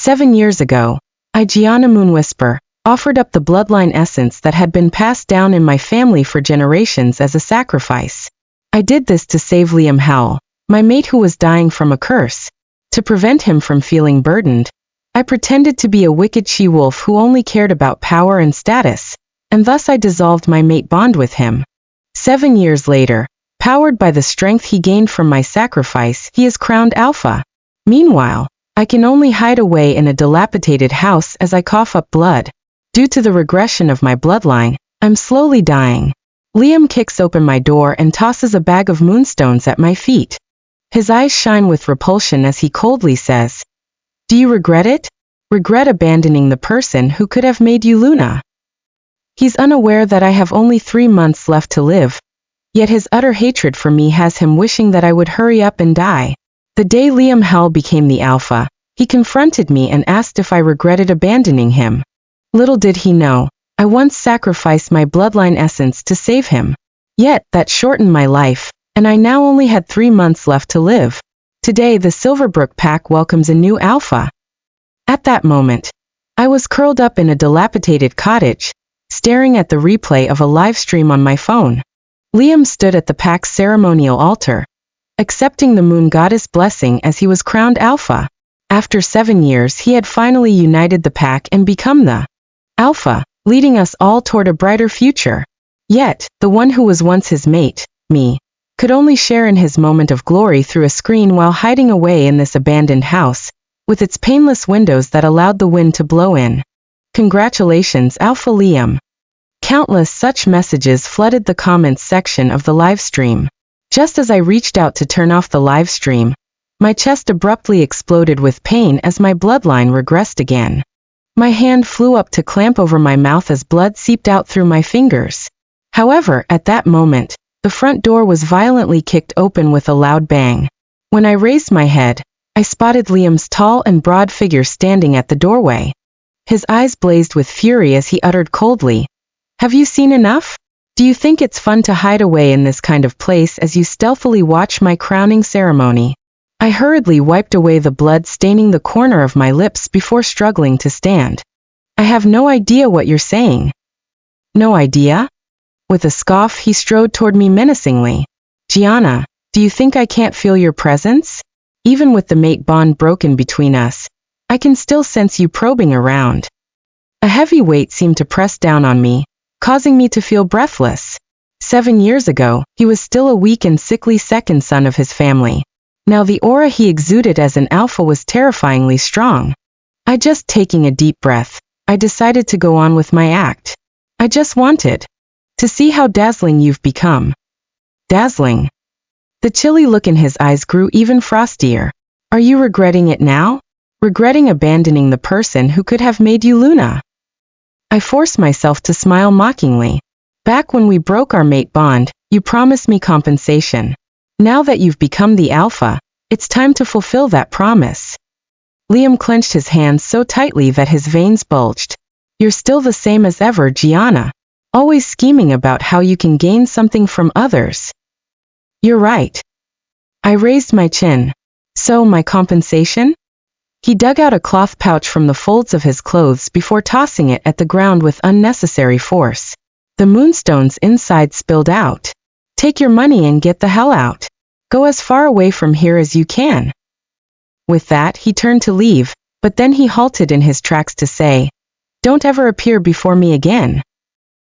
7 years ago, I, Gianna Moonwhisper, offered up the bloodline essence that had been passed down in my family for generations as a sacrifice. I did this to save Liam Howell, my mate who was dying from a curse. To prevent him from feeling burdened, I pretended to be a wicked she-wolf who only cared about power and status, and thus I dissolved my mate bond with him. 7 years later, powered by the strength he gained from my sacrifice, he is crowned Alpha. Meanwhile, I can only hide away in a dilapidated house as I cough up blood. Due to the regression of my bloodline, I'm slowly dying. Liam kicks open my door and tosses a bag of moonstones at my feet. His eyes shine with repulsion as he coldly says, "Do you regret it? Regret abandoning the person who could have made you Luna?" He's unaware that I have only 3 months left to live, yet his utter hatred for me has him wishing that I would hurry up and die. The day Liam Howell became the Alpha, he confronted me and asked if I regretted abandoning him. Little did he know, I once sacrificed my bloodline essence to save him. Yet, that shortened my life, and I now only had 3 months left to live. Today the Silverbrook Pack welcomes a new Alpha. At that moment, I was curled up in a dilapidated cottage, staring at the replay of a live stream on my phone. Liam stood at the pack's ceremonial altar, accepting the moon goddess blessing as he was crowned Alpha. After 7 years he had finally united the pack and become the Alpha, leading us all toward a brighter future. Yet, the one who was once his mate, me, could only share in his moment of glory through a screen while hiding away in this abandoned house, with its painless windows that allowed the wind to blow in. Congratulations, Alpha Liam. Countless such messages flooded the comments section of the live stream. Just as I reached out to turn off the live stream, my chest abruptly exploded with pain as my bloodline regressed again. My hand flew up to clamp over my mouth as blood seeped out through my fingers. However, at that moment, the front door was violently kicked open with a loud bang. When I raised my head, I spotted Liam's tall and broad figure standing at the doorway. His eyes blazed with fury as he uttered coldly, "Have you seen enough? Do you think it's fun to hide away in this kind of place as you stealthily watch my crowning ceremony?" I hurriedly wiped away the blood staining the corner of my lips before struggling to stand. "I have no idea what you're saying." "No idea?" With a scoff he strode toward me menacingly. "Gianna, do you think I can't feel your presence? Even with the mate bond broken between us, I can still sense you probing around." A heavy weight seemed to press down on me, causing me to feel breathless. 7 years ago, he was still a weak and sickly second son of his family. Now the aura he exuded as an Alpha was terrifyingly strong. Just taking a deep breath, I decided to go on with my act. "I just wanted to see how dazzling you've become." "Dazzling?" The chilly look in his eyes grew even frostier. "Are you regretting it now? Regretting abandoning the person who could have made you Luna?" I forced myself to smile mockingly. "Back when we broke our mate bond, you promised me compensation. Now that you've become the Alpha, it's time to fulfill that promise." Liam clenched his hands so tightly that his veins bulged. "You're still the same as ever, Gianna. Always scheming about how you can gain something from others." "You're right." I raised my chin. "So, my compensation?" He dug out a cloth pouch from the folds of his clothes before tossing it at the ground with unnecessary force. The moonstones inside spilled out. "Take your money and get the hell out. Go as far away from here as you can." With that, he turned to leave, but then he halted in his tracks to say, "Don't ever appear before me again."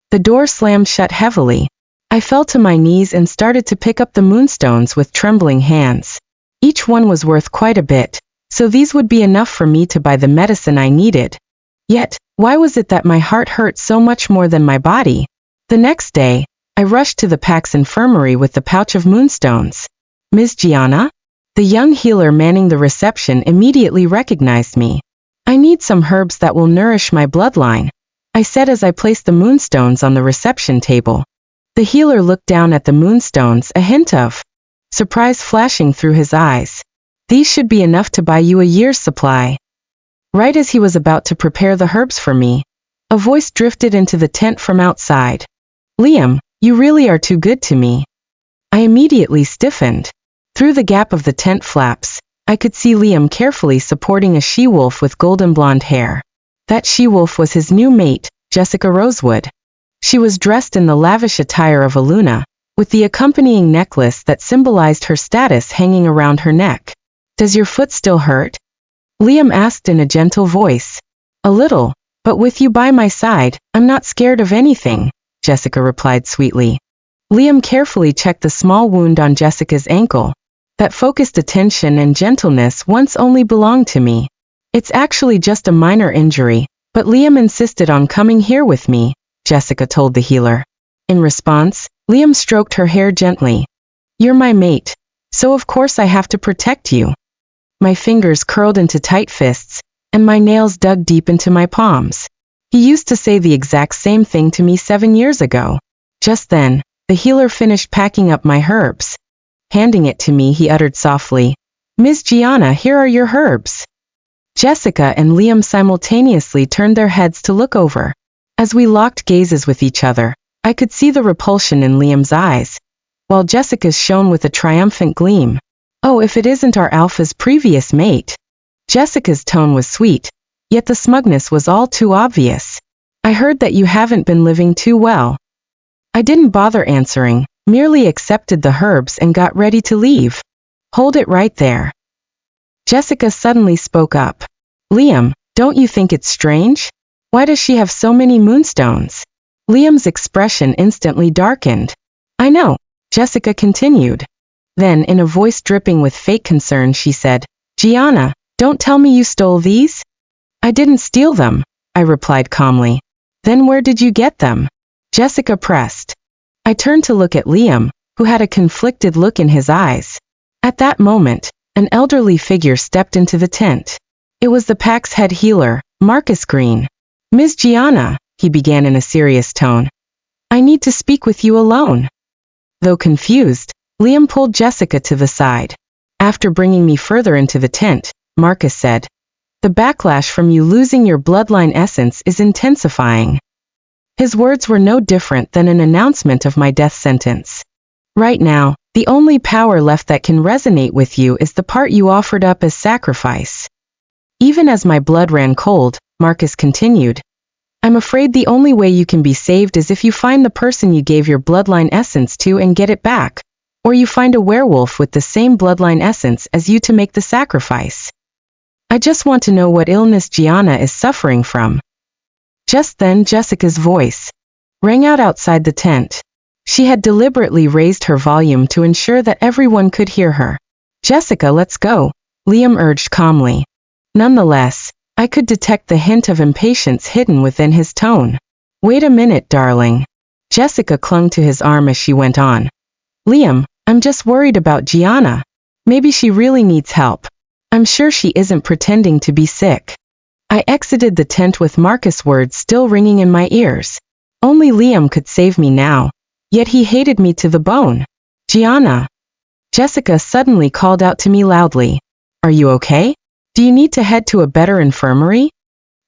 The door slammed shut heavily. I fell to my knees and started to pick up the moonstones with trembling hands. Each one was worth quite a bit, so these would be enough for me to buy the medicine I needed. Yet, why was it that my heart hurt so much more than my body? The next day, I rushed to the pack's infirmary with the pouch of moonstones. "Ms. Gianna?" The young healer manning the reception immediately recognized me. "I need some herbs that will nourish my bloodline," I said as I placed the moonstones on the reception table. The healer looked down at the moonstones, a hint of surprise flashing through his eyes. "These should be enough to buy you a year's supply." Right as he was about to prepare the herbs for me, a voice drifted into the tent from outside. "Liam, you really are too good to me." I immediately stiffened. Through the gap of the tent flaps, I could see Liam carefully supporting a she-wolf with golden blonde hair. That she-wolf was his new mate, Jessica Rosewood. She was dressed in the lavish attire of a Luna, with the accompanying necklace that symbolized her status hanging around her neck. "Does your foot still hurt?" Liam asked in a gentle voice. "A little, but with you by my side, I'm not scared of anything," Jessica replied sweetly. Liam carefully checked the small wound on Jessica's ankle. "That focused attention and gentleness once only belonged to me. It's actually just a minor injury, but Liam insisted on coming here with me," Jessica told the healer. In response, Liam stroked her hair gently. "You're my mate, so of course I have to protect you." My fingers curled into tight fists, and my nails dug deep into my palms. He used to say the exact same thing to me 7 years ago. Just then, the healer finished packing up my herbs. Handing it to me, he uttered softly, "Ms. Gianna, here are your herbs." Jessica and Liam simultaneously turned their heads to look over. As we locked gazes with each other, I could see the repulsion in Liam's eyes, while Jessica's shone with a triumphant gleam. "Oh, if it isn't our Alpha's previous mate." Jessica's tone was sweet, yet the smugness was all too obvious. "I heard that you haven't been living too well." I didn't bother answering, merely accepted the herbs and got ready to leave. "Hold it right there." Jessica suddenly spoke up. "Liam, don't you think it's strange? Why does she have so many moonstones?" Liam's expression instantly darkened. "I know," Jessica continued. Then, in a voice dripping with fake concern, she said, "Gianna, don't tell me you stole these?" "I didn't steal them," I replied calmly. "Then where did you get them?" Jessica pressed. I turned to look at Liam, who had a conflicted look in his eyes. At that moment, an elderly figure stepped into the tent. It was the pack's head healer, Marcus Green. "Ms. Gianna," he began in a serious tone, "I need to speak with you alone." Though confused, Liam pulled Jessica to the side. After bringing me further into the tent, Marcus said, "The backlash from you losing your bloodline essence is intensifying." His words were no different than an announcement of my death sentence. "Right now, the only power left that can resonate with you is the part you offered up as sacrifice." Even as my blood ran cold, Marcus continued, "I'm afraid the only way you can be saved is if you find the person you gave your bloodline essence to and get it back, or you find a werewolf with the same bloodline essence as you to make the sacrifice. I just want to know what illness Gianna is suffering from." Just then Jessica's voice rang out outside the tent. She had deliberately raised her volume to ensure that everyone could hear her. "Jessica, let's go," Liam urged calmly. Nonetheless, I could detect the hint of impatience hidden within his tone. "Wait a minute, darling." Jessica clung to his arm as she went on. "Liam, I'm just worried about Gianna. Maybe she really needs help. I'm sure she isn't pretending to be sick." I exited the tent with Marcus' words still ringing in my ears. Only Liam could save me now, yet he hated me to the bone. "Gianna." Jessica suddenly called out to me loudly. "Are you okay? Do you need to head to a better infirmary?"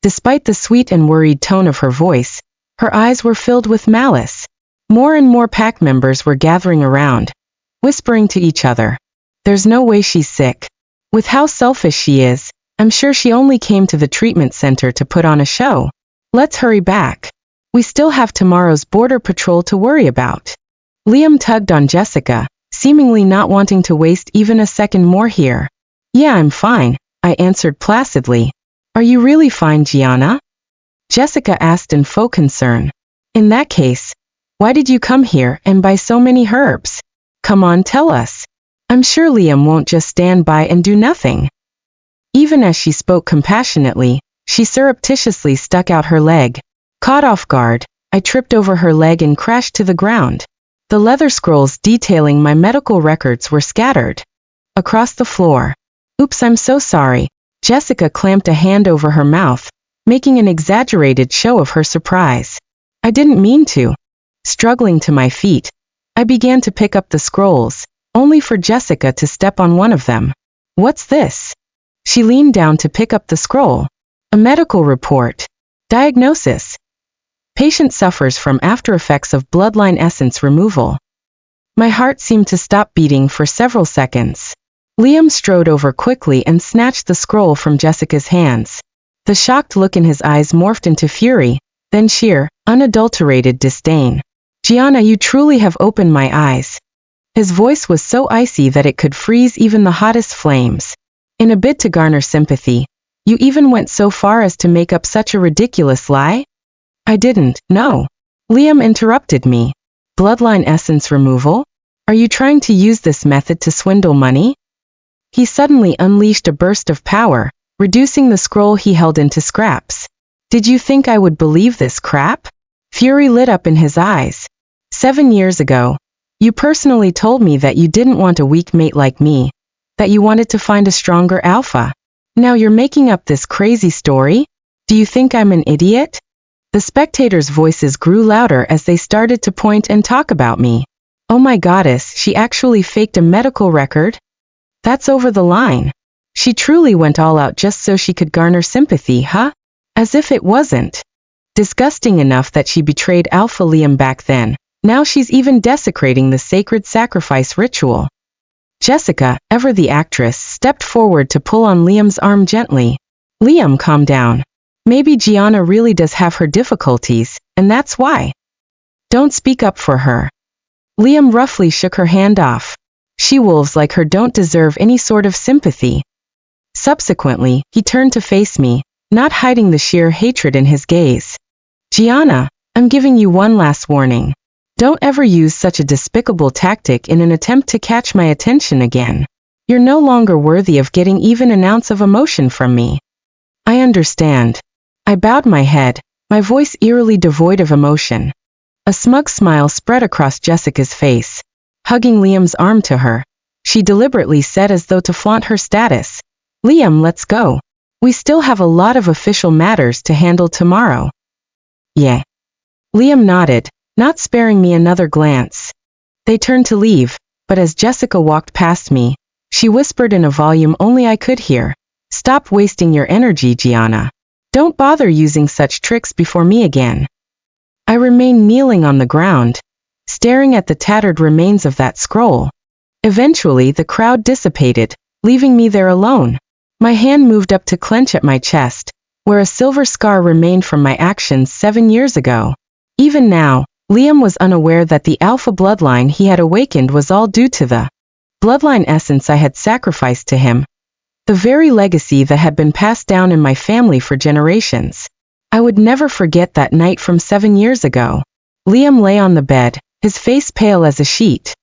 Despite the sweet and worried tone of her voice, her eyes were filled with malice. More and more pack members were gathering around, whispering to each other, "There's no way she's sick. With how selfish she is, I'm sure she only came to the treatment center to put on a show. Let's hurry back. We still have tomorrow's border patrol to worry about." Liam tugged on Jessica, seemingly not wanting to waste even a second more here. "Yeah, I'm fine," I answered placidly. "Are you really fine, Gianna?" Jessica asked in faux concern. "In that case, why did you come here and buy so many herbs? Come on, tell us. I'm sure Liam won't just stand by and do nothing." Even as she spoke compassionately, she surreptitiously stuck out her leg. Caught off guard, I tripped over her leg and crashed to the ground. The leather scrolls detailing my medical records were scattered across the floor. "Oops, I'm so sorry." Jessica clamped a hand over her mouth, making an exaggerated show of her surprise. "I didn't mean to." Struggling to my feet, I began to pick up the scrolls, only for Jessica to step on one of them. "What's this?" She leaned down to pick up the scroll. "A medical report. Diagnosis. Patient suffers from after effects of bloodline essence removal." My heart seemed to stop beating for several seconds. Liam strode over quickly and snatched the scroll from Jessica's hands. The shocked look in his eyes morphed into fury, then sheer, unadulterated disdain. Gianna, you truly have opened my eyes. His voice was so icy that it could freeze even the hottest flames. In a bid to garner sympathy, you even went so far as to make up such a ridiculous lie? I didn't, no. Liam interrupted me. Bloodline essence removal? Are you trying to use this method to swindle money? He suddenly unleashed a burst of power, reducing the scroll he held into scraps. Did you think I would believe this crap? Fury lit up in his eyes. 7 years ago, you personally told me that you didn't want a weak mate like me, that you wanted to find a stronger alpha. Now you're making up this crazy story? Do you think I'm an idiot? The spectators' voices grew louder as they started to point and talk about me. Oh my goddess, she actually faked a medical record? That's over the line. She truly went all out just so she could garner sympathy, huh? As if it wasn't disgusting enough that she betrayed Alpha Liam back then. Now she's even desecrating the sacred sacrifice ritual. Jessica, ever the actress, stepped forward to pull on Liam's arm gently. Liam, calm down. Maybe Gianna really does have her difficulties, and that's why. Don't speak up for her. Liam roughly shook her hand off. She-wolves like her don't deserve any sort of sympathy. Subsequently, he turned to face me, not hiding the sheer hatred in his gaze. Gianna, I'm giving you one last warning. Don't ever use such a despicable tactic in an attempt to catch my attention again. You're no longer worthy of getting even an ounce of emotion from me. I understand. I bowed my head, my voice eerily devoid of emotion. A smug smile spread across Jessica's face. Hugging Liam's arm to her, she deliberately said as though to flaunt her status. Liam, let's go. We still have a lot of official matters to handle tomorrow. Yeah. Liam nodded, not sparing me another glance. They turned to leave, but as Jessica walked past me, she whispered in a volume only I could hear. Stop wasting your energy, Gianna. Don't bother using such tricks before me again. I remained kneeling on the ground, staring at the tattered remains of that scroll. Eventually the crowd dissipated, leaving me there alone. My hand moved up to clench at my chest, where a silver scar remained from my actions 7 years ago. Even now, Liam was unaware that the alpha bloodline he had awakened was all due to the bloodline essence I had sacrificed to him, the very legacy that had been passed down in my family for generations. I would never forget that night from 7 years ago. Liam lay on the bed, his face pale as a sheet.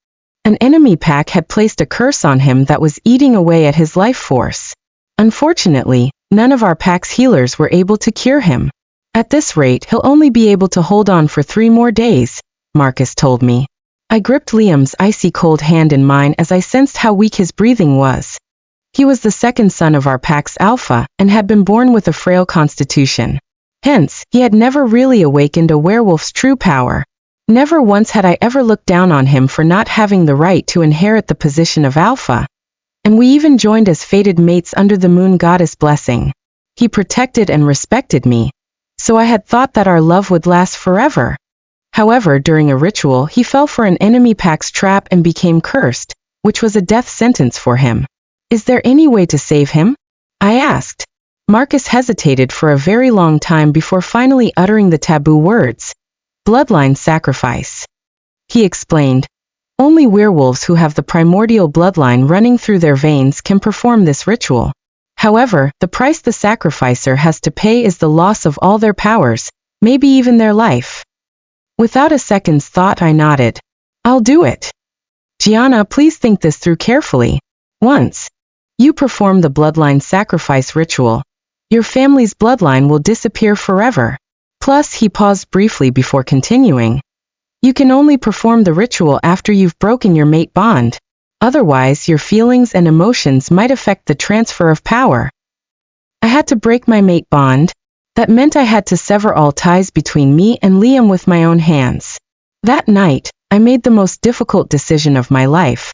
An enemy pack had placed a curse on him that was eating away at his life force. Unfortunately, none of our pack's healers were able to cure him. At this rate, he'll only be able to hold on for 3 more days, Marcus told me. I gripped Liam's icy cold hand in mine as I sensed how weak his breathing was. He was the second son of our pack's alpha and had been born with a frail constitution. Hence, he had never really awakened a werewolf's true power. Never once had I ever looked down on him for not having the right to inherit the position of alpha. And we even joined as fated mates under the moon goddess blessing. He protected and respected me, so I had thought that our love would last forever. However, during a ritual, he fell for an enemy pack's trap and became cursed, which was a death sentence for him. Is there any way to save him? I asked. Marcus hesitated for a very long time before finally uttering the taboo words. Bloodline sacrifice. He explained. Only werewolves who have the primordial bloodline running through their veins can perform this ritual. However, the price the sacrificer has to pay is the loss of all their powers, maybe even their life. Without a second's thought, I nodded. I'll do it. Gianna, please think this through carefully. Once you perform the bloodline sacrifice ritual, your family's bloodline will disappear forever. Plus, he paused briefly before continuing. You can only perform the ritual after you've broken your mate bond. Otherwise, your feelings and emotions might affect the transfer of power. I had to break my mate bond. That meant I had to sever all ties between me and Liam with my own hands. That night, I made the most difficult decision of my life.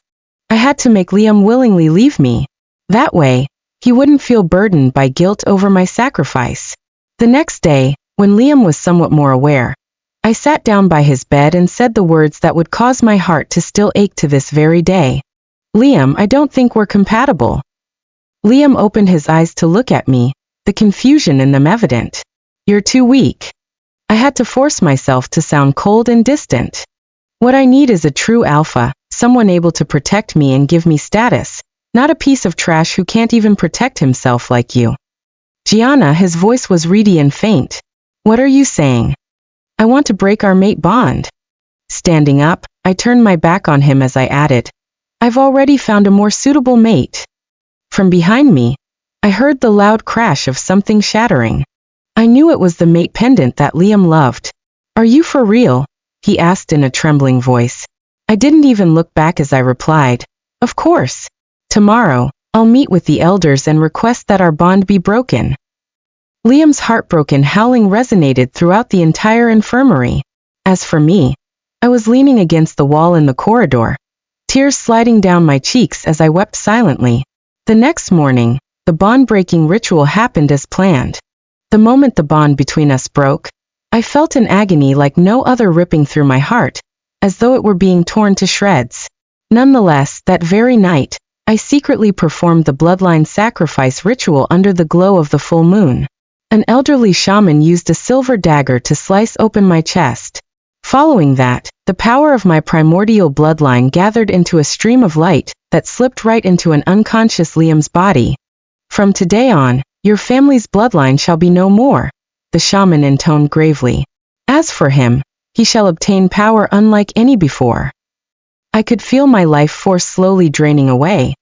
I had to make Liam willingly leave me. That way, he wouldn't feel burdened by guilt over my sacrifice. The next day, when Liam was somewhat more aware, I sat down by his bed and said the words that would cause my heart to still ache to this very day. Liam, I don't think we're compatible. Liam opened his eyes to look at me, the confusion in them evident. You're too weak. I had to force myself to sound cold and distant. What I need is a true alpha, someone able to protect me and give me status, not a piece of trash who can't even protect himself like you. Gianna, his voice was reedy and faint. What are you saying? I want to break our mate bond. Standing up, I turned my back on him as I added, I've already found a more suitable mate. From behind me, I heard the loud crash of something shattering. I knew it was the mate pendant that Liam loved. Are you for real? He asked in a trembling voice. I didn't even look back as I replied, of course. Tomorrow, I'll meet with the elders and request that our bond be broken. Liam's heartbroken howling resonated throughout the entire infirmary. As for me, I was leaning against the wall in the corridor, tears sliding down my cheeks as I wept silently. The next morning, the bond-breaking ritual happened as planned. The moment the bond between us broke, I felt an agony like no other ripping through my heart, as though it were being torn to shreds. Nonetheless, that very night, I secretly performed the bloodline sacrifice ritual under the glow of the full moon. An elderly shaman used a silver dagger to slice open my chest. Following that, the power of my primordial bloodline gathered into a stream of light that slipped right into an unconscious Liam's body. From today on, your family's bloodline shall be no more, the shaman intoned gravely. As for him, he shall obtain power unlike any before. I could feel my life force slowly draining away,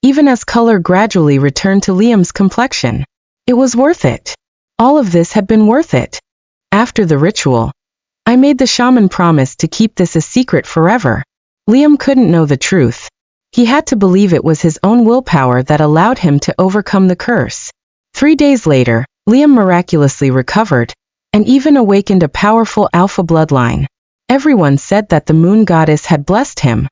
even as color gradually returned to Liam's complexion. It was worth it. All of this had been worth it. After the ritual, I made the shaman promise to keep this a secret forever. Liam couldn't know the truth. He had to believe it was his own willpower that allowed him to overcome the curse. 3 days later, Liam miraculously recovered, and even awakened a powerful alpha bloodline. Everyone said that the moon goddess had blessed him.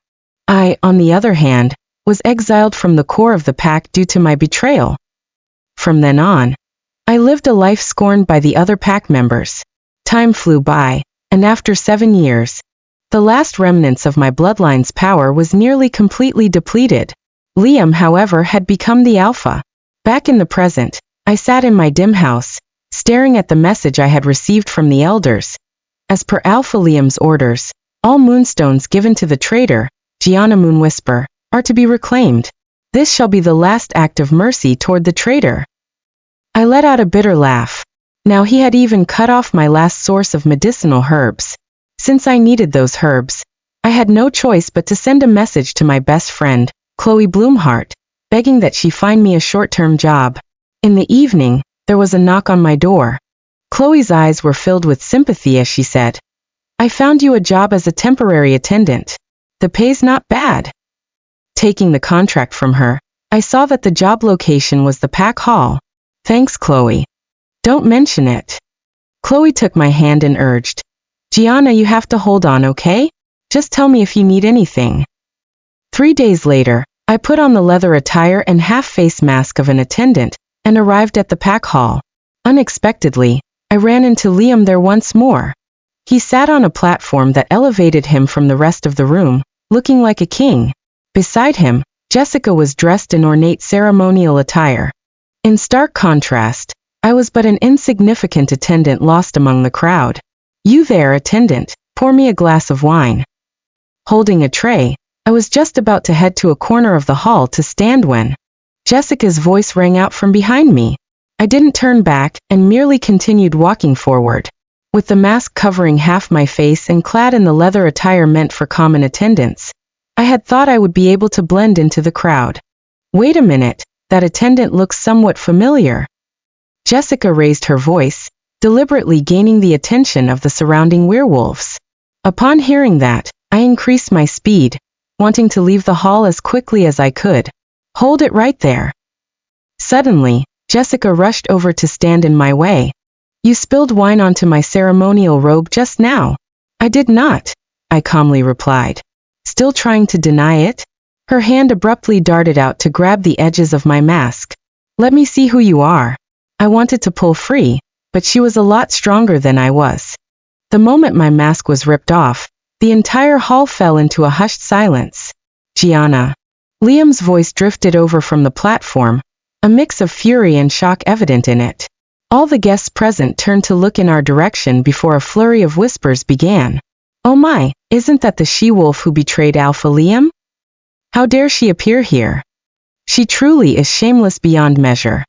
I, on the other hand, was exiled from the core of the pack due to my betrayal. From then on, I lived a life scorned by the other pack members. Time flew by, and after 7 years, the last remnants of my bloodline's power was nearly completely depleted. Liam, however, had become the alpha. Back in the present, I sat in my dim house, staring at the message I had received from the elders. As per Alpha Liam's orders, all moonstones given to the traitor, Gianna Moonwhisper, are to be reclaimed. This shall be the last act of mercy toward the traitor. I let out a bitter laugh. Now he had even cut off my last source of medicinal herbs. Since I needed those herbs, I had no choice but to send a message to my best friend, Chloe Bloomhart, begging that she find me a short-term job. In the evening, there was a knock on my door. Chloe's eyes were filled with sympathy as she said, I found you a job as a temporary attendant. The pay's not bad. Taking the contract from her, I saw that the job location was the Pack Hall. Thanks, Chloe. Don't mention it. Chloe took my hand and urged, Gianna, you have to hold on, okay? Just tell me if you need anything. 3 days later, I put on the leather attire and half-face mask of an attendant, and arrived at the Pack Hall. Unexpectedly, I ran into Liam there once more. He sat on a platform that elevated him from the rest of the room, looking like a king. Beside him, Jessica was dressed in ornate ceremonial attire. In stark contrast, I was but an insignificant attendant lost among the crowd. You there, attendant, pour me a glass of wine. Holding a tray, I was just about to head to a corner of the hall to stand when Jessica's voice rang out from behind me. I didn't turn back and merely continued walking forward. With the mask covering half my face and clad in the leather attire meant for common attendants, I had thought I would be able to blend into the crowd. Wait a minute, that attendant looks somewhat familiar. Jessica raised her voice, deliberately gaining the attention of the surrounding werewolves. Upon hearing that, I increased my speed, wanting to leave the hall as quickly as I could. Hold it right there. Suddenly, Jessica rushed over to stand in my way. You spilled wine onto my ceremonial robe just now. I did not, I calmly replied, still trying to deny it. Her hand abruptly darted out to grab the edges of my mask. Let me see who you are. I wanted to pull free, but she was a lot stronger than I was. The moment my mask was ripped off, the entire hall fell into a hushed silence. Gianna. Liam's voice drifted over from the platform, a mix of fury and shock evident in it. All the guests present turned to look in our direction before a flurry of whispers began. "Oh my, isn't that the she-wolf who betrayed Alpha Liam? How dare she appear here? She truly is shameless beyond measure."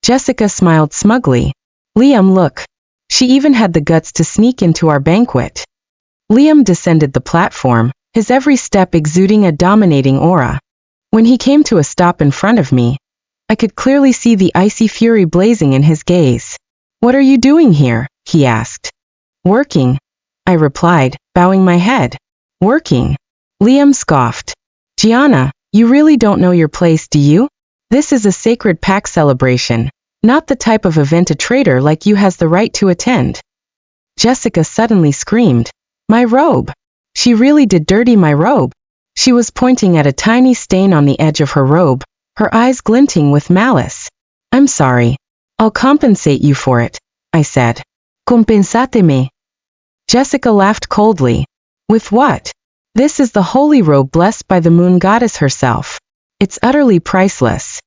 Jessica smiled smugly. "Liam, look. She even had the guts to sneak into our banquet." Liam descended the platform, his every step exuding a dominating aura. When he came to a stop in front of me, I could clearly see the icy fury blazing in his gaze. "What are you doing here?" he asked. "Working," I replied, bowing my head. "Working?" Liam scoffed. "Gianna, you really don't know your place, do you? This is a sacred pack celebration, not the type of event a traitor like you has the right to attend." Jessica suddenly screamed. "My robe! She really did dirty my robe." She was pointing at a tiny stain on the edge of her robe, her eyes glinting with malice. "I'm sorry. I'll compensate you for it," I said. "Compensáteme." Jessica laughed coldly. "With what? This is the holy robe blessed by the moon goddess herself. It's utterly priceless."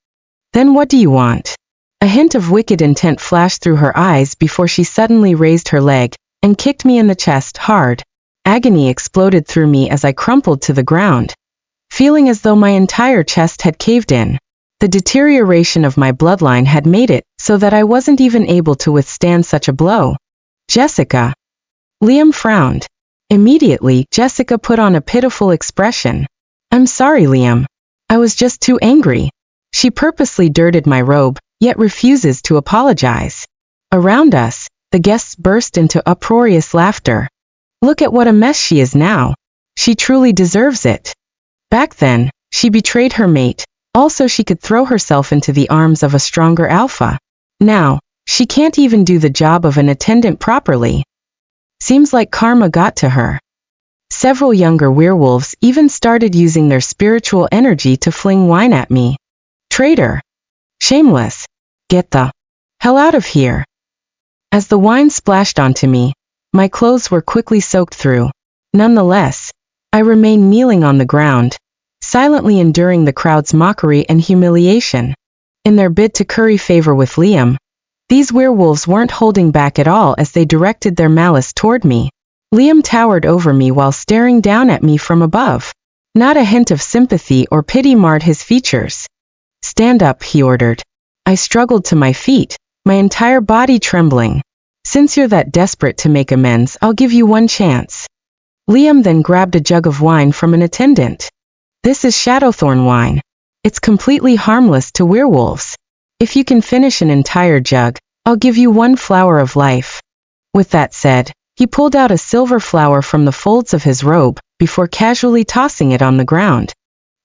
"Then what do you want?" A hint of wicked intent flashed through her eyes before she suddenly raised her leg and kicked me in the chest hard. Agony exploded through me as I crumpled to the ground, feeling as though my entire chest had caved in. The deterioration of my bloodline had made it so that I wasn't even able to withstand such a blow. "Jessica." Liam frowned. Immediately, Jessica put on a pitiful expression. "I'm sorry, Liam. I was just too angry." She purposely dirted my robe, yet refuses to apologize. Around us, the guests burst into uproarious laughter. "Look at what a mess she is now. She truly deserves it. Back then, she betrayed her mate, also she could throw herself into the arms of a stronger alpha. Now, she can't even do the job of an attendant properly. Seems like karma got to her." Several younger werewolves even started using their spiritual energy to fling wine at me. "Traitor! Shameless! Get the hell out of here!" As the wine splashed onto me, my clothes were quickly soaked through. Nonetheless, I remained kneeling on the ground, silently enduring the crowd's mockery and humiliation. In their bid to curry favor with Liam, these werewolves weren't holding back at all as they directed their malice toward me. Liam towered over me while staring down at me from above. Not a hint of sympathy or pity marred his features. "Stand up," he ordered. I struggled to my feet, my entire body trembling. "Since you're that desperate to make amends, I'll give you one chance." Liam then grabbed a jug of wine from an attendant. "This is shadowthorn wine. It's completely harmless to werewolves. If you can finish an entire jug, I'll give you one flower of life." With that said, he pulled out a silver flower from the folds of his robe, before casually tossing it on the ground.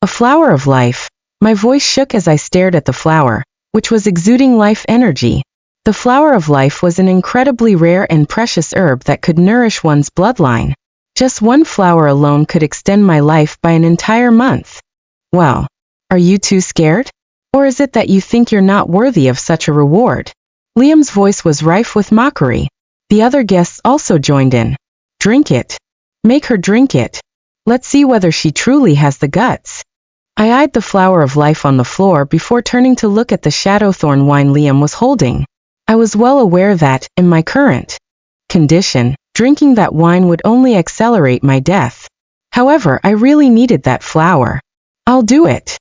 A flower of life. My voice shook as I stared at the flower, which was exuding life energy. The flower of life was an incredibly rare and precious herb that could nourish one's bloodline. Just one flower alone could extend my life by an entire month. Well, are you too scared? Or is it that you think you're not worthy of such a reward? Liam's voice was rife with mockery. The other guests also joined in. "Drink it. Make her drink it. Let's see whether she truly has the guts." I eyed the flower of life on the floor before turning to look at the shadowthorn wine Liam was holding. I was well aware that, in my current condition, drinking that wine would only accelerate my death. However, I really needed that flower. "I'll do it."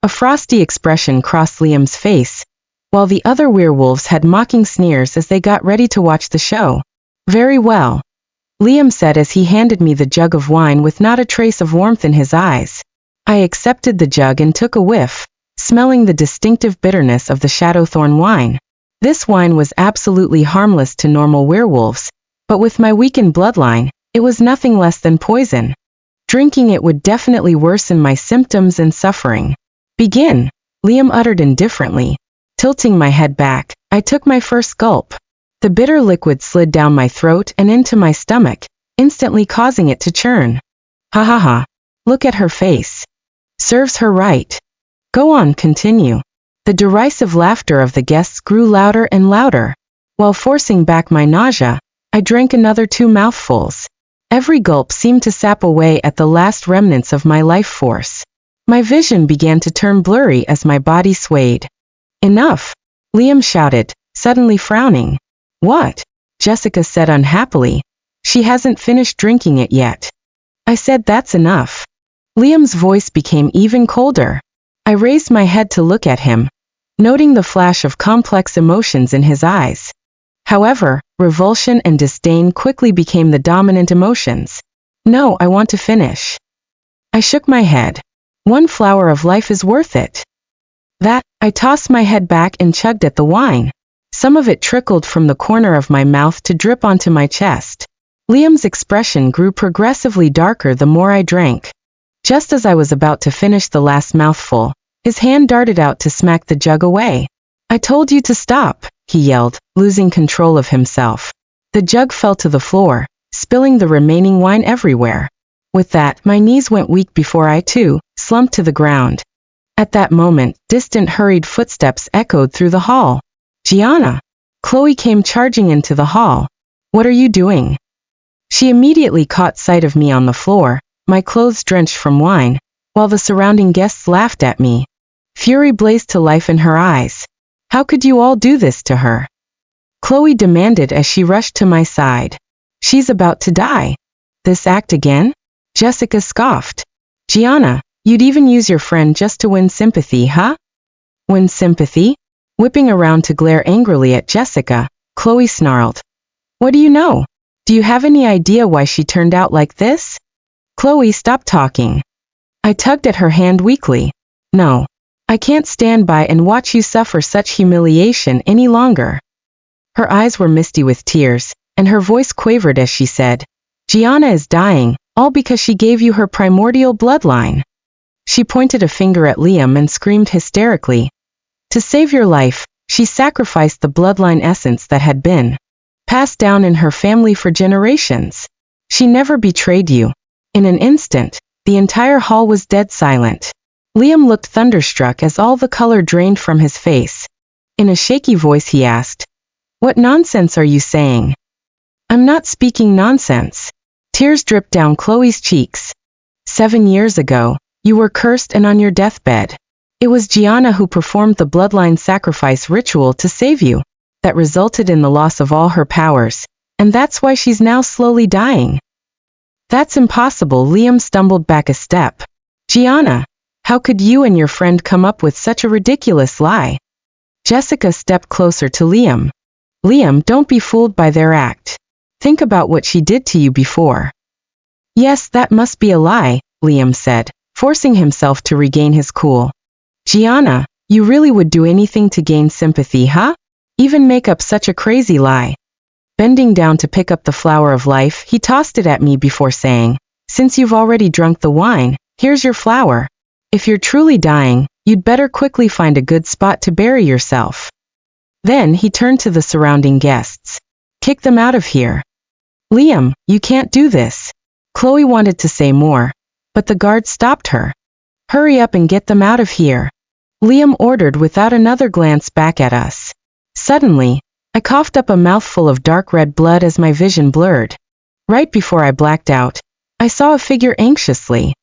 A frosty expression crossed Liam's face, while the other werewolves had mocking sneers as they got ready to watch the show. "Very well," Liam said as he handed me the jug of wine with not a trace of warmth in his eyes. I accepted the jug and took a whiff, smelling the distinctive bitterness of the shadowthorn wine. This wine was absolutely harmless to normal werewolves, but with my weakened bloodline, it was nothing less than poison. Drinking it would definitely worsen my symptoms and suffering. "Begin," Liam uttered indifferently. Tilting my head back, I took my first gulp. The bitter liquid slid down my throat and into my stomach, instantly causing it to churn. "Ha ha ha. Look at her face. Serves her right. Go on, continue." The derisive laughter of the guests grew louder and louder. While forcing back my nausea, I drank another 2 mouthfuls. Every gulp seemed to sap away at the last remnants of my life force. My vision began to turn blurry as my body swayed. Enough! Liam shouted, suddenly frowning. What? Jessica said unhappily. She hasn't finished drinking it yet. I said that's enough. Liam's voice became even colder. I raised my head to look at him, noting the flash of complex emotions in his eyes. However, revulsion and disdain quickly became the dominant emotions. No, I want to finish. I shook my head. One flower of life is worth it. I tossed my head back and chugged at the wine. Some of it trickled from the corner of my mouth to drip onto my chest. Liam's expression grew progressively darker the more I drank. Just as I was about to finish the last mouthful, his hand darted out to smack the jug away. I told you to stop, he yelled, losing control of himself. The jug fell to the floor, spilling the remaining wine everywhere. With that, my knees went weak before I too slumped to the ground. At that moment, distant hurried footsteps echoed through the hall. Gianna! Chloe came charging into the hall. What are you doing? She immediately caught sight of me on the floor, my clothes drenched from wine, while the surrounding guests laughed at me. Fury blazed to life in her eyes. How could you all do this to her? Chloe demanded as she rushed to my side. She's about to die. This act again? Jessica scoffed. Gianna, you'd even use your friend just to win sympathy, huh? Win sympathy? Whipping around to glare angrily at Jessica, Chloe snarled. What do you know? Do you have any idea why she turned out like this? Chloe, stop talking. I tugged at her hand weakly. No. I can't stand by and watch you suffer such humiliation any longer. Her eyes were misty with tears, and her voice quavered as she said, Gianna is dying, all because she gave you her primordial bloodline. She pointed a finger at Liam and screamed hysterically. To save your life, she sacrificed the bloodline essence that had been passed down in her family for generations. She never betrayed you. In an instant, the entire hall was dead silent. Liam looked thunderstruck as all the color drained from his face. In a shaky voice he asked, What nonsense are you saying? I'm not speaking nonsense. Tears dripped down Chloe's cheeks. 7 years ago, you were cursed and on your deathbed. It was Gianna who performed the bloodline sacrifice ritual to save you. That resulted in the loss of all her powers, and that's why she's now slowly dying. That's impossible. Liam stumbled back a step. Gianna, how could you and your friend come up with such a ridiculous lie? Jessica stepped closer to Liam. Liam, don't be fooled by their act. Think about what she did to you before. Yes, that must be a lie, Liam said, forcing himself to regain his cool. Gianna, you really would do anything to gain sympathy, huh? Even make up such a crazy lie. Bending down to pick up the flower of life, he tossed it at me before saying, Since you've already drunk the wine, here's your flower. If you're truly dying, you'd better quickly find a good spot to bury yourself. Then he turned to the surrounding guests. Kick them out of here. Liam, you can't do this. Chloe wanted to say more, but the guard stopped her. Hurry up and get them out of here. Liam ordered without another glance back at us. Suddenly, I coughed up a mouthful of dark red blood as my vision blurred. Right before I blacked out, I saw a figure anxiously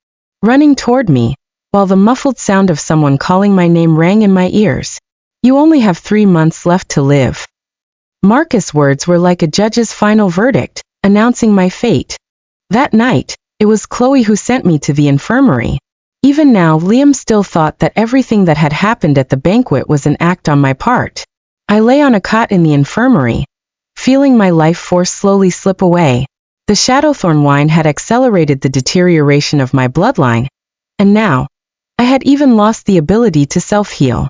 running toward me, while the muffled sound of someone calling my name rang in my ears. You only have 3 months left to live. Marcus' words were like a judge's final verdict, announcing my fate. That night, it was Chloe who sent me to the infirmary. Even now, Liam still thought that everything that had happened at the banquet was an act on my part. I lay on a cot in the infirmary, feeling my life force slowly slip away. The shadowthorn wine had accelerated the deterioration of my bloodline, and now, I had even lost the ability to self-heal.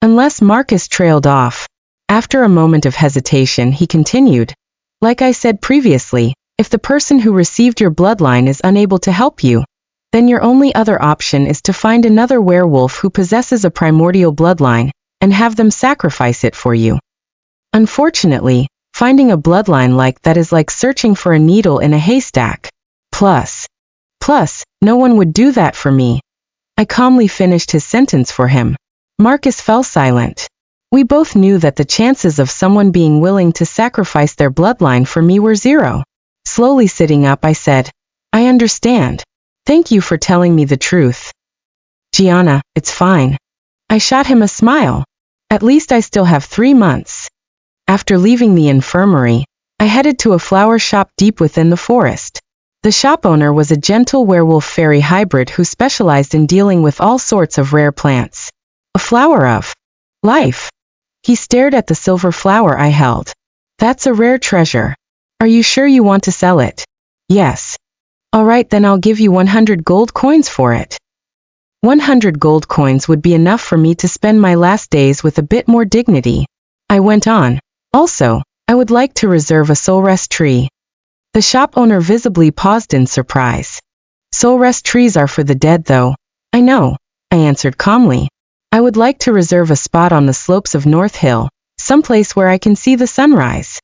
Unless Marcus trailed off. After a moment of hesitation, he continued, Like I said previously, if the person who received your bloodline is unable to help you, then your only other option is to find another werewolf who possesses a primordial bloodline, and have them sacrifice it for you. Unfortunately, finding a bloodline like that is like searching for a needle in a haystack. Plus, no one would do that for me. I calmly finished his sentence for him. Marcus fell silent. We both knew that the chances of someone being willing to sacrifice their bloodline for me were 0. Slowly sitting up, I said, I understand. Thank you for telling me the truth. Gianna, it's fine. I shot him a smile. At least I still have 3 months. After leaving the infirmary, I headed to a flower shop deep within the forest. The shop owner was a gentle werewolf-fairy hybrid who specialized in dealing with all sorts of rare plants. A flower of life. He stared at the silver flower I held. That's a rare treasure. Are you sure you want to sell it? Yes. All right, then I'll give you 100 gold coins for it. 100 gold coins would be enough for me to spend my last days with a bit more dignity. I went on. Also, I would like to reserve a soul rest tree. The shop owner visibly paused in surprise. Soul rest trees are for the dead though. I know, I answered calmly. I would like to reserve a spot on the slopes of North Hill, someplace where I can see the sunrise.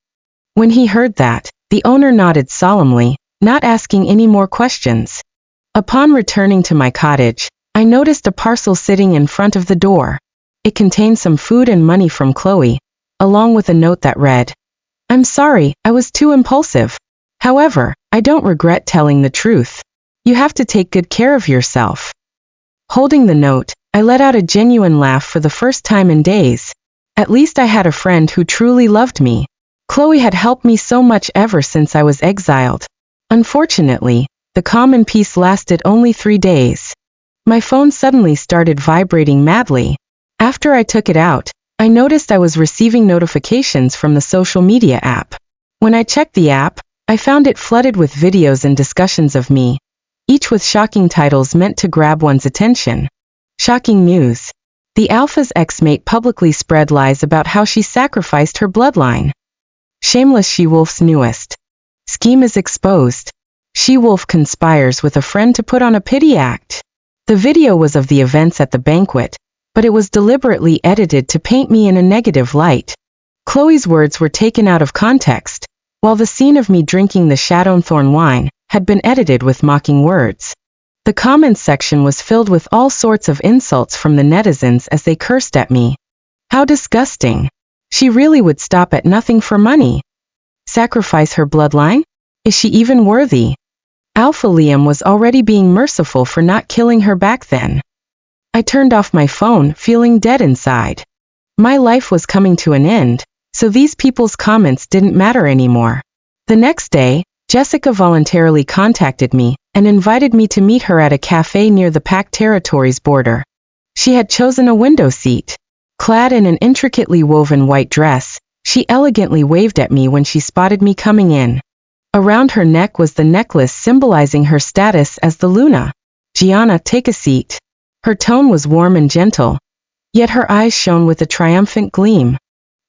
When he heard that, the owner nodded solemnly, not asking any more questions. Upon returning to my cottage, I noticed a parcel sitting in front of the door. It contained some food and money from Chloe, along with a note that read, "I'm sorry, I was too impulsive. However, I don't regret telling the truth. You have to take good care of yourself." Holding the note, I let out a genuine laugh for the first time in days. At least I had a friend who truly loved me. Chloe had helped me so much ever since I was exiled. Unfortunately, the calm and peace lasted only 3 days. My phone suddenly started vibrating madly. After I took it out, I noticed I was receiving notifications from the social media app. When I checked the app, I found it flooded with videos and discussions of me, each with shocking titles meant to grab one's attention. Shocking news. The Alpha's ex-mate publicly spread lies about how she sacrificed her bloodline. Shameless she-wolf's newest scheme is exposed. She-wolf conspires with a friend to put on a pity act. The video was of the events at the banquet, but it was deliberately edited to paint me in a negative light. Chloe's words were taken out of context, while the scene of me drinking the Shadowthorn wine had been edited with mocking words. The comments section was filled with all sorts of insults from the netizens as they cursed at me. How disgusting. She really would stop at nothing for money. Sacrifice her bloodline? Is she even worthy? Alpha Liam was already being merciful for not killing her back then. I turned off my phone, feeling dead inside. My life was coming to an end, so these people's comments didn't matter anymore. The next day, Jessica voluntarily contacted me and invited me to meet her at a cafe near the Pack Territories border. She had chosen a window seat. Clad in an intricately woven white dress, she elegantly waved at me when she spotted me coming in. Around her neck was the necklace symbolizing her status as the Luna. "Gianna, take a seat." Her tone was warm and gentle, yet her eyes shone with a triumphant gleam.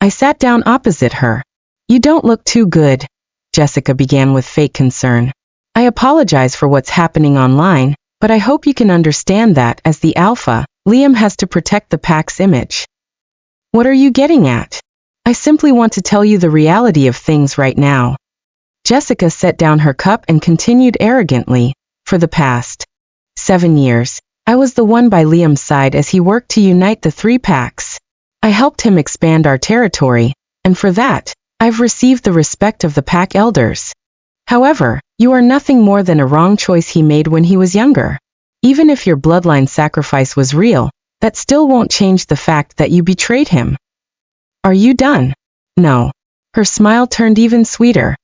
I sat down opposite her. "You don't look too good," Jessica began with fake concern. "I apologize for what's happening online, but I hope you can understand that as the Alpha, Liam has to protect the Pack's image." "What are you getting at?" "I simply want to tell you the reality of things right now." Jessica set down her cup and continued arrogantly, "For the past 7 years, I was the one by Liam's side as he worked to unite the 3 packs. I helped him expand our territory, and for that, I've received the respect of the pack elders. However, you are nothing more than a wrong choice he made when he was younger. Even if your bloodline sacrifice was real, that still won't change the fact that you betrayed him. Are you done?" "No." Her smile turned even sweeter.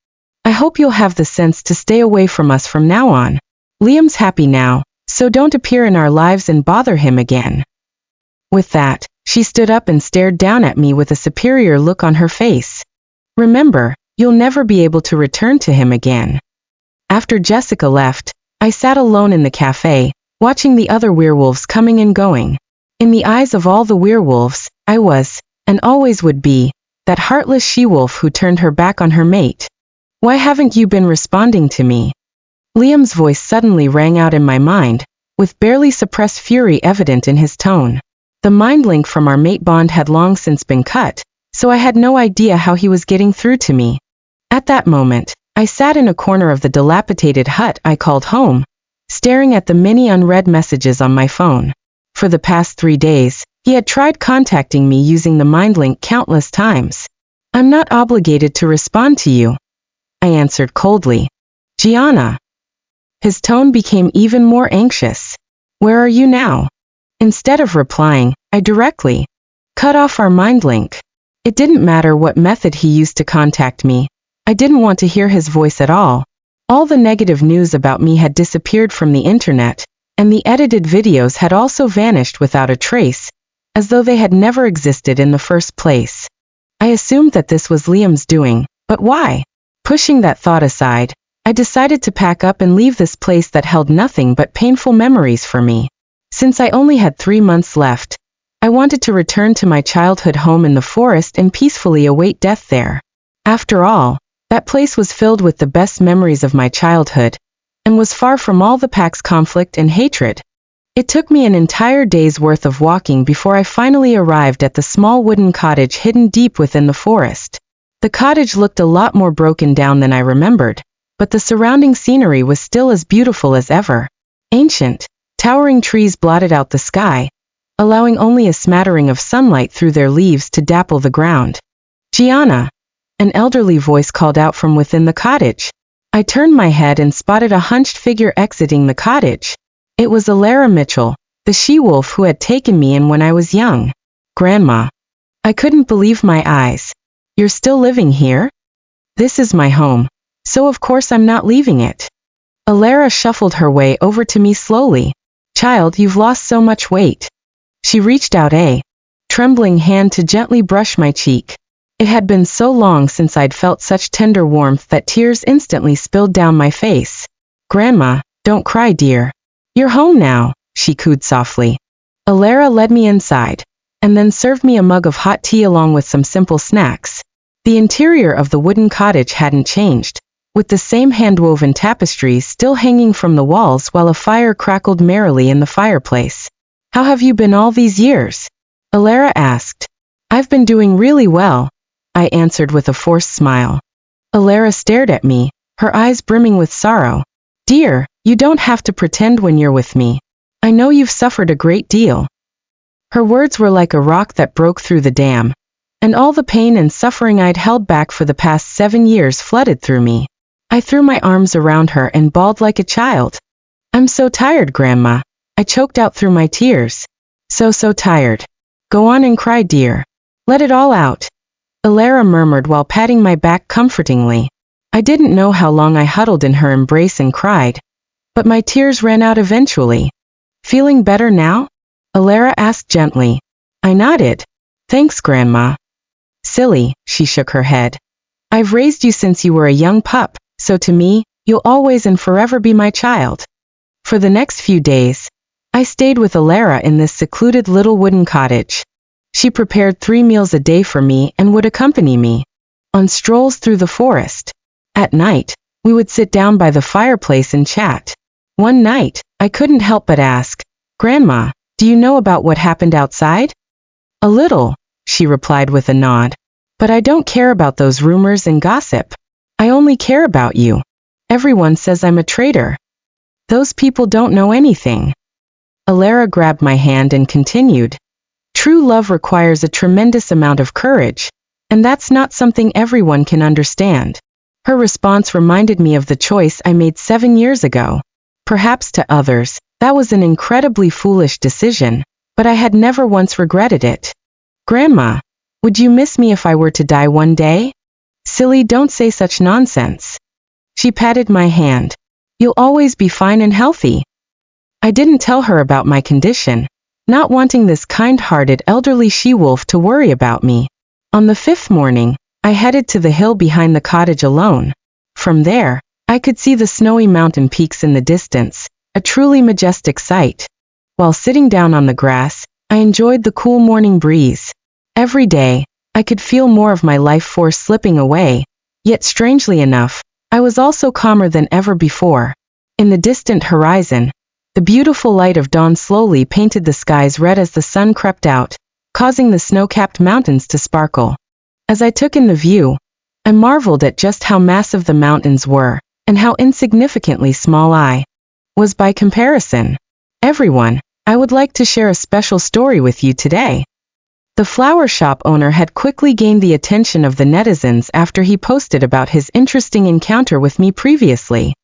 "I hope you'll have the sense to stay away from us from now on. Liam's happy now, so don't appear in our lives and bother him again." With that, she stood up and stared down at me with a superior look on her face. "Remember, you'll never be able to return to him again." After Jessica left, I sat alone in the cafe, watching the other werewolves coming and going. In the eyes of all the werewolves, I was, and always would be, that heartless she-wolf who turned her back on her mate. "Why haven't you been responding to me?" Liam's voice suddenly rang out in my mind, with barely suppressed fury evident in his tone. The mind link from our mate bond had long since been cut, so I had no idea how he was getting through to me. At that moment, I sat in a corner of the dilapidated hut I called home, staring at the many unread messages on my phone. For the past 3 days, he had tried contacting me using the mind link countless times. "I'm not obligated to respond to you," I answered coldly. "Gianna." His tone became even more anxious. "Where are you now?" Instead of replying, I directly cut off our mind link. It didn't matter what method he used to contact me. I didn't want to hear his voice at all. All the negative news about me had disappeared from the internet, and the edited videos had also vanished without a trace, as though they had never existed in the first place. I assumed that this was Liam's doing, but why? Pushing that thought aside, I decided to pack up and leave this place that held nothing but painful memories for me. Since I only had 3 months left, I wanted to return to my childhood home in the forest and peacefully await death there. After all, that place was filled with the best memories of my childhood, and was far from all the pack's conflict and hatred. It took me an entire day's worth of walking before I finally arrived at the small wooden cottage hidden deep within the forest. The cottage looked a lot more broken down than I remembered, but the surrounding scenery was still as beautiful as ever. Ancient, towering trees blotted out the sky, allowing only a smattering of sunlight through their leaves to dapple the ground. Gianna, an elderly voice called out from within the cottage. I turned my head and spotted a hunched figure exiting the cottage. It was Alara Mitchell, the she-wolf who had taken me in when I was young. Grandma. I couldn't believe my eyes. You're still living here? This is my home, so of course I'm not leaving it. Alara shuffled her way over to me slowly. Child, you've lost so much weight. She reached out a trembling hand to gently brush my cheek. It had been so long since I'd felt such tender warmth that tears instantly spilled down my face. Grandma, don't cry, dear. You're home now, she cooed softly. Alara led me inside, and then served me a mug of hot tea along with some simple snacks. The interior of the wooden cottage hadn't changed, with the same hand-woven tapestries still hanging from the walls while a fire crackled merrily in the fireplace. How have you been all these years? Alara asked. I've been doing really well, I answered with a forced smile. Alara stared at me, her eyes brimming with sorrow. Dear, you don't have to pretend when you're with me. I know you've suffered a great deal. Her words were like a rock that broke through the dam, and all the pain and suffering I'd held back for the past 7 years flooded through me. I threw my arms around her and bawled like a child. I'm so tired, Grandma. I choked out through my tears. So tired. Go on and cry, dear. Let it all out. Alara murmured while patting my back comfortingly. I didn't know how long I huddled in her embrace and cried, but my tears ran out eventually. Feeling better now? Alara asked gently. I nodded. Thanks, Grandma. Silly, she shook her head. I've raised you since you were a young pup, so to me, you'll always and forever be my child. For the next few days, I stayed with Alara in this secluded little wooden cottage. She prepared 3 meals a day for me and would accompany me on strolls through the forest. At night, we would sit down by the fireplace and chat. One night, I couldn't help but ask, Grandma, do you know about what happened outside? A little, she replied with a nod. But I don't care about those rumors and gossip. I only care about you. Everyone says I'm a traitor. Those people don't know anything. Alara grabbed my hand and continued. True love requires a tremendous amount of courage, and that's not something everyone can understand. Her response reminded me of the choice I made 7 years ago. Perhaps to others, that was an incredibly foolish decision, but I had never once regretted it. Grandma, would you miss me if I were to die one day? Silly, don't say such nonsense. She patted my hand. You'll always be fine and healthy. I didn't tell her about my condition, not wanting this kind-hearted elderly she-wolf to worry about me. On the 5th morning, I headed to the hill behind the cottage alone. From there, I could see the snowy mountain peaks in the distance, a truly majestic sight. While sitting down on the grass, I enjoyed the cool morning breeze. Every day, I could feel more of my life force slipping away, yet strangely enough, I was also calmer than ever before. In the distant horizon, the beautiful light of dawn slowly painted the skies red as the sun crept out, causing the snow-capped mountains to sparkle. As I took in the view, I marveled at just how massive the mountains were, and how insignificantly small I was by comparison. Everyone, I would like to share a special story with you today. The flower shop owner had quickly gained the attention of the netizens after he posted about his interesting encounter with me previously.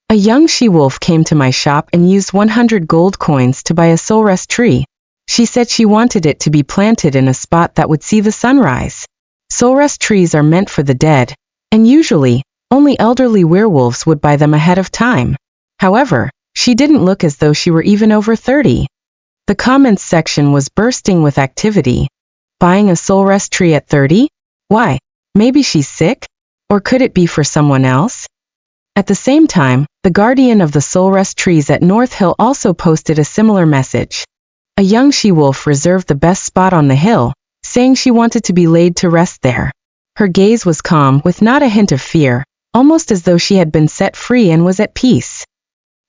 A young she-wolf came to my shop and used 100 gold coins to buy a soul rest tree. She said she wanted it to be planted in a spot that would see the sunrise. Soul rest trees are meant for the dead, and usually, only elderly werewolves would buy them ahead of time. However, she didn't look as though she were even over 30. The comments section was bursting with activity. Buying a soul rest tree at 30? Why? Maybe she's sick? Or could it be for someone else? At the same time, the guardian of the soul rest trees at North Hill also posted a similar message. A young she-wolf reserved the best spot on the hill, saying she wanted to be laid to rest there. Her gaze was calm with not a hint of fear, almost as though she had been set free and was at peace.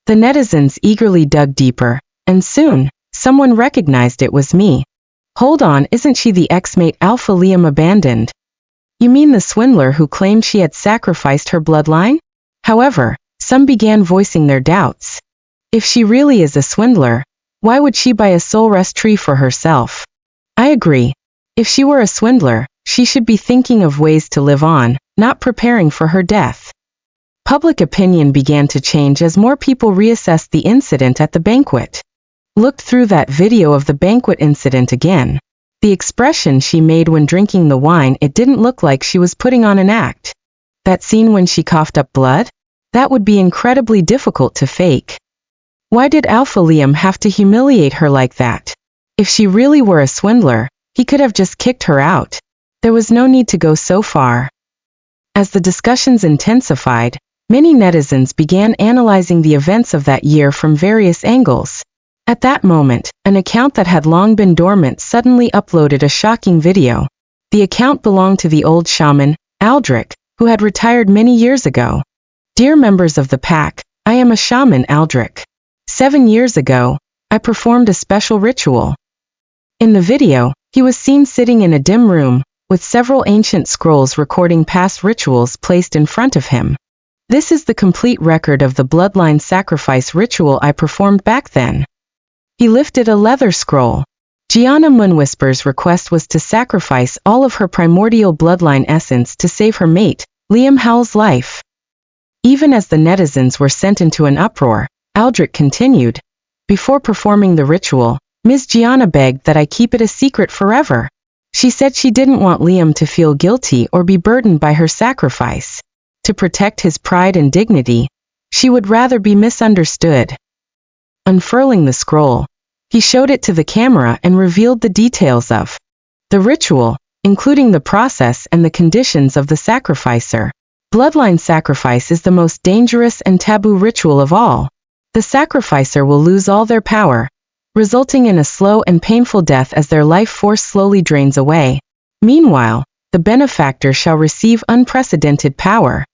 The netizens eagerly dug deeper, and soon, someone recognized it was me. Hold on, isn't she the ex-mate Alpha Liam abandoned? You mean the swindler who claimed she had sacrificed her bloodline? However, some began voicing their doubts. If she really is a swindler, why would she buy a soul rest tree for herself? I agree. If she were a swindler, she should be thinking of ways to live on, not preparing for her death. Public opinion began to change as more people reassessed the incident at the banquet. Looked through that video of the banquet incident again. The expression she made when drinking the wine, it didn't look like she was putting on an act. That scene when she coughed up blood? That would be incredibly difficult to fake. Why did Alpha Liam have to humiliate her like that? If she really were a swindler, he could have just kicked her out. There was no need to go so far. As the discussions intensified, many netizens began analyzing the events of that year from various angles. At that moment, an account that had long been dormant suddenly uploaded a shocking video. The account belonged to the old shaman, Aldrich, who had retired many years ago. Dear members of the pack, I am a shaman, Aldrich. 7 years ago, I performed a special ritual. In the video, he was seen sitting in a dim room, with several ancient scrolls recording past rituals placed in front of him. This is the complete record of the bloodline sacrifice ritual I performed back then. He lifted a leather scroll. Gianna Moonwhisper's request was to sacrifice all of her primordial bloodline essence to save her mate, Liam Howell's life. Even as the netizens were sent into an uproar, Aldrich continued, before performing the ritual, Ms. Gianna begged that I keep it a secret forever. She said she didn't want Liam to feel guilty or be burdened by her sacrifice. To protect his pride and dignity, she would rather be misunderstood. Unfurling the scroll, he showed it to the camera and revealed the details of the ritual, including the process and the conditions of the sacrificer. Bloodline sacrifice is the most dangerous and taboo ritual of all. The sacrificer will lose all their power, resulting in a slow and painful death as their life force slowly drains away. Meanwhile, the benefactor shall receive unprecedented power.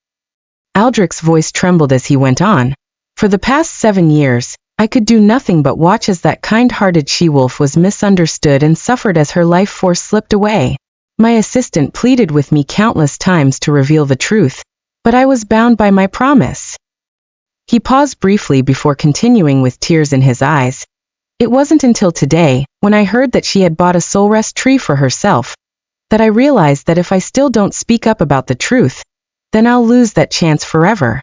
Aldrich's voice trembled as he went on. For the past 7 years, I could do nothing but watch as that kind-hearted she-wolf was misunderstood and suffered as her life force slipped away. My assistant pleaded with me countless times to reveal the truth, but I was bound by my promise. He paused briefly before continuing with tears in his eyes. It wasn't until today, when I heard that she had bought a soul rest tree for herself, that I realized that if I still don't speak up about the truth, then I'll lose that chance forever.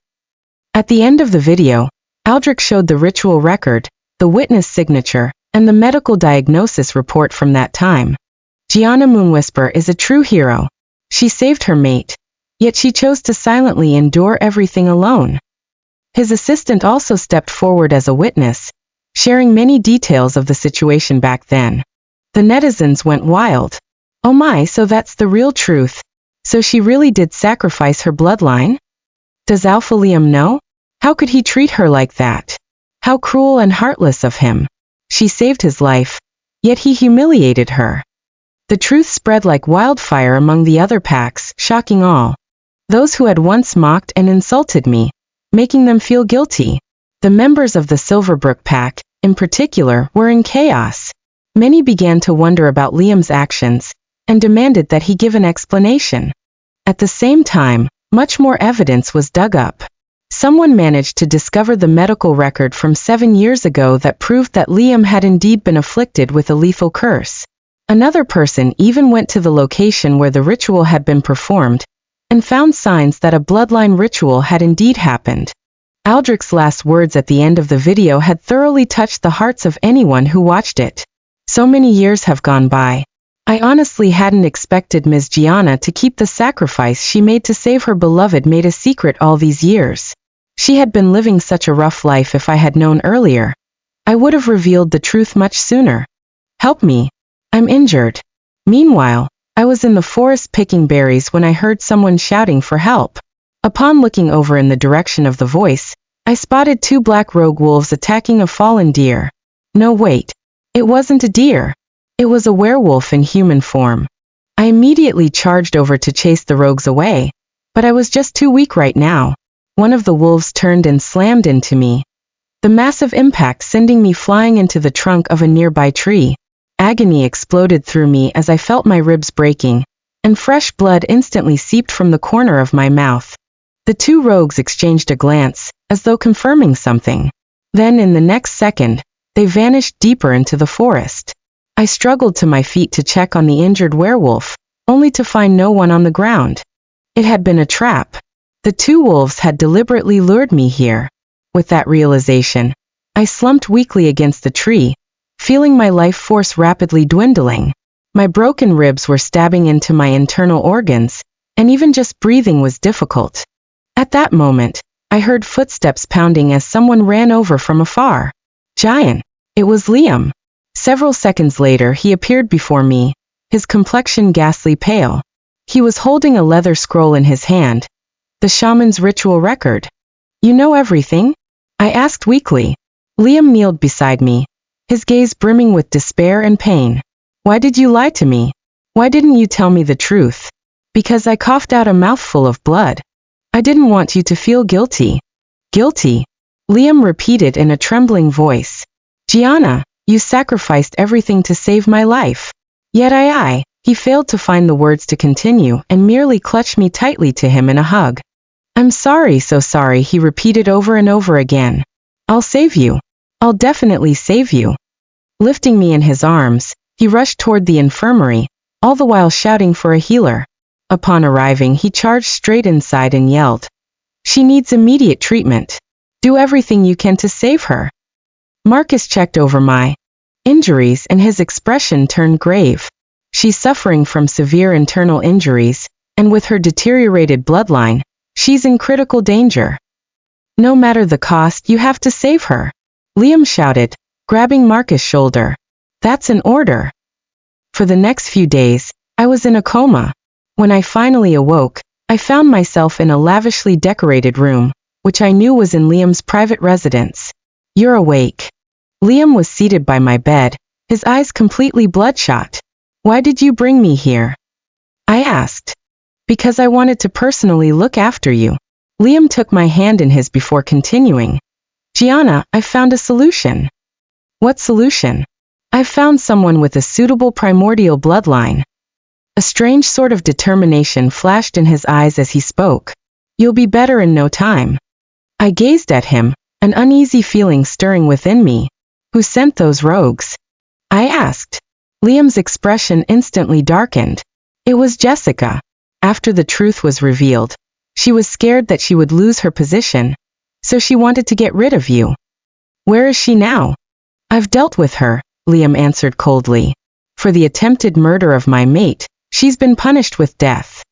At the end of the video, Aldrich showed the ritual record, the witness signature, and the medical diagnosis report from that time. Gianna Moonwhisper is a true hero. She saved her mate, yet she chose to silently endure everything alone. His assistant also stepped forward as a witness, sharing many details of the situation back then. The netizens went wild. Oh my, so that's the real truth. So she really did sacrifice her bloodline? Does Alpha Liam know? How could he treat her like that? How cruel and heartless of him. She saved his life, yet he humiliated her. The truth spread like wildfire among the other packs, shocking all. Those who had once mocked and insulted me, making them feel guilty. The members of the Silverbrook pack, in particular, were in chaos. Many began to wonder about Liam's actions, and demanded that he give an explanation. At the same time, much more evidence was dug up. Someone managed to discover the medical record from 7 years ago that proved that Liam had indeed been afflicted with a lethal curse. Another person even went to the location where the ritual had been performed, and found signs that a bloodline ritual had indeed happened. Aldrich's last words at the end of the video had thoroughly touched the hearts of anyone who watched it. So many years have gone by. I honestly hadn't expected Ms. Gianna to keep the sacrifice she made to save her beloved made a secret all these years. She had been living such a rough life. If I had known earlier, I would have revealed the truth much sooner. Help me. I'm injured. Meanwhile, I was in the forest picking berries when I heard someone shouting for help. Upon looking over in the direction of the voice, I spotted 2 black rogue wolves attacking a fallen deer. No, wait. It wasn't a deer. It was a werewolf in human form. I immediately charged over to chase the rogues away, but I was just too weak right now. One of the wolves turned and slammed into me, the massive impact sending me flying into the trunk of a nearby tree. Agony exploded through me as I felt my ribs breaking, and fresh blood instantly seeped from the corner of my mouth. The 2 rogues exchanged a glance, as though confirming something. Then in the next second, they vanished deeper into the forest. I struggled to my feet to check on the injured werewolf, only to find no one on the ground. It had been a trap. The 2 wolves had deliberately lured me here. With that realization, I slumped weakly against the tree, feeling my life force rapidly dwindling. My broken ribs were stabbing into my internal organs, and even just breathing was difficult. At that moment, I heard footsteps pounding as someone ran over from afar. Giant. It was Liam. Several seconds later he appeared before me, his complexion ghastly pale. He was holding a leather scroll in his hand, the shaman's ritual record. You know everything? I asked weakly. Liam kneeled beside me, his gaze brimming with despair and pain. Why did you lie to me? Why didn't you tell me the truth? Because I coughed out a mouthful of blood. I didn't want you to feel guilty. Guilty? Liam repeated in a trembling voice. Gianna, you sacrificed everything to save my life. Yet he failed to find the words to continue and merely clutched me tightly to him in a hug. I'm sorry, so sorry, he repeated over and over again. I'll save you. I'll definitely save you. Lifting me in his arms, he rushed toward the infirmary, all the while shouting for a healer. Upon arriving, he charged straight inside and yelled, She needs immediate treatment. Do everything you can to save her. Marcus checked over my injuries and his expression turned grave. She's suffering from severe internal injuries, and with her deteriorated bloodline, she's in critical danger. No matter the cost, you have to save her. Liam shouted, grabbing Marcus' shoulder. That's an order. For the next few days, I was in a coma. When I finally awoke, I found myself in a lavishly decorated room, which I knew was in Liam's private residence. You're awake. Liam was seated by my bed, his eyes completely bloodshot. Why did you bring me here? I asked. Because I wanted to personally look after you. Liam took my hand in his before continuing. Gianna, I found a solution. What solution? I found someone with a suitable primordial bloodline. A strange sort of determination flashed in his eyes as he spoke. You'll be better in no time. I gazed at him, an uneasy feeling stirring within me. Who sent those rogues? I asked. Liam's expression instantly darkened. It was Jessica. After the truth was revealed, she was scared that she would lose her position, so she wanted to get rid of you. Where is she now? I've dealt with her, Liam answered coldly. For the attempted murder of my mate, she's been punished with death.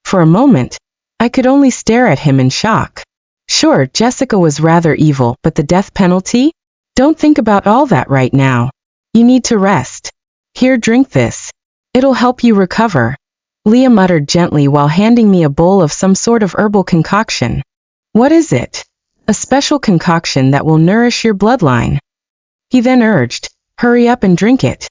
For a moment, I could only stare at him in shock. Sure, Jessica was rather evil, but the death penalty? Don't think about all that right now. You need to rest. Here, drink this. It'll help you recover. Liam uttered gently while handing me a bowl of some sort of herbal concoction. What is it? A special concoction that will nourish your bloodline. He then urged, hurry up and drink it.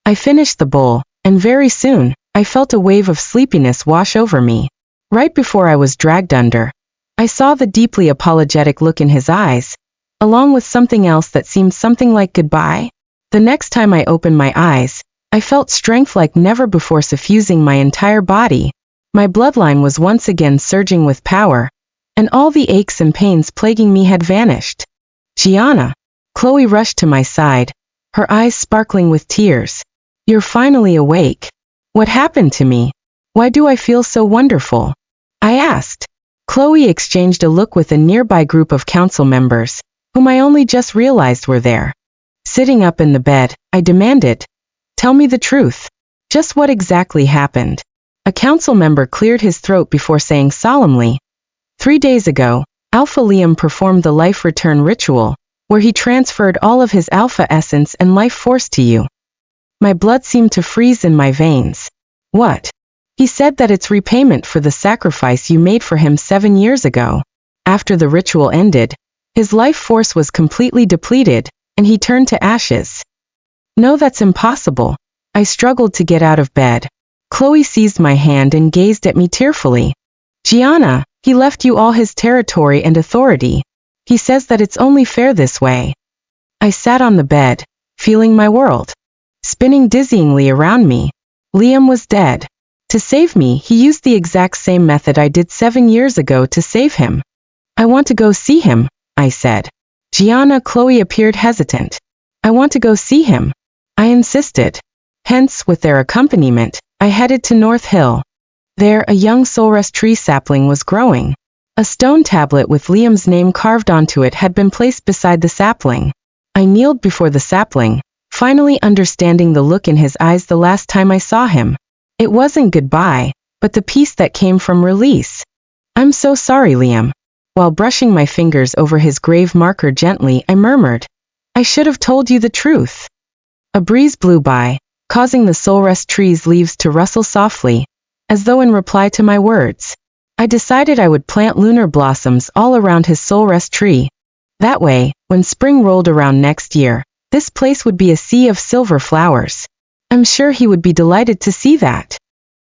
I finished the bowl, and very soon, I felt a wave of sleepiness wash over me. Right before I was dragged under, I saw the deeply apologetic look in his eyes, along with something else that seemed something like goodbye. The next time I opened my eyes, I felt strength like never before suffusing my entire body. My bloodline was once again surging with power, and all the aches and pains plaguing me had vanished. Gianna. Chloe rushed to my side, her eyes sparkling with tears. You're finally awake. What happened to me? Why do I feel so wonderful? I asked. Chloe exchanged a look with a nearby group of council members, whom I only just realized were there. Sitting up in the bed, I demanded, "Tell me the truth. Just what exactly happened?" A council member cleared his throat before saying solemnly, "3 days ago, Alpha Liam performed the life return ritual, where he transferred all of his alpha essence and life force to you." My blood seemed to freeze in my veins. "What?" "He said that it's repayment for the sacrifice you made for him 7 years ago. After the ritual ended, his life force was completely depleted, and he turned to ashes." "No, that's impossible." I struggled to get out of bed. Chloe seized my hand and gazed at me tearfully. "Gianna, he left you all his territory and authority. He says that it's only fair this way." I sat on the bed, feeling my world spinning dizzyingly around me. Liam was dead. To save me, he used the exact same method I did 7 years ago to save him. "I want to go see him," I said. "Gianna," Chloe appeared hesitant. "I want to go see him," I insisted. Hence, with their accompaniment, I headed to North Hill. There, a young soulrest tree sapling was growing. A stone tablet with Liam's name carved onto it had been placed beside the sapling. I kneeled before the sapling, finally understanding the look in his eyes the last time I saw him. It wasn't goodbye, but the peace that came from release. "I'm so sorry, Liam." While brushing my fingers over his grave marker gently, I murmured, "I should have told you the truth." A breeze blew by, causing the soulrest tree's leaves to rustle softly, as though in reply to my words. I decided I would plant lunar blossoms all around his soulrest tree. That way, when spring rolled around next year, this place would be a sea of silver flowers. I'm sure he would be delighted to see that.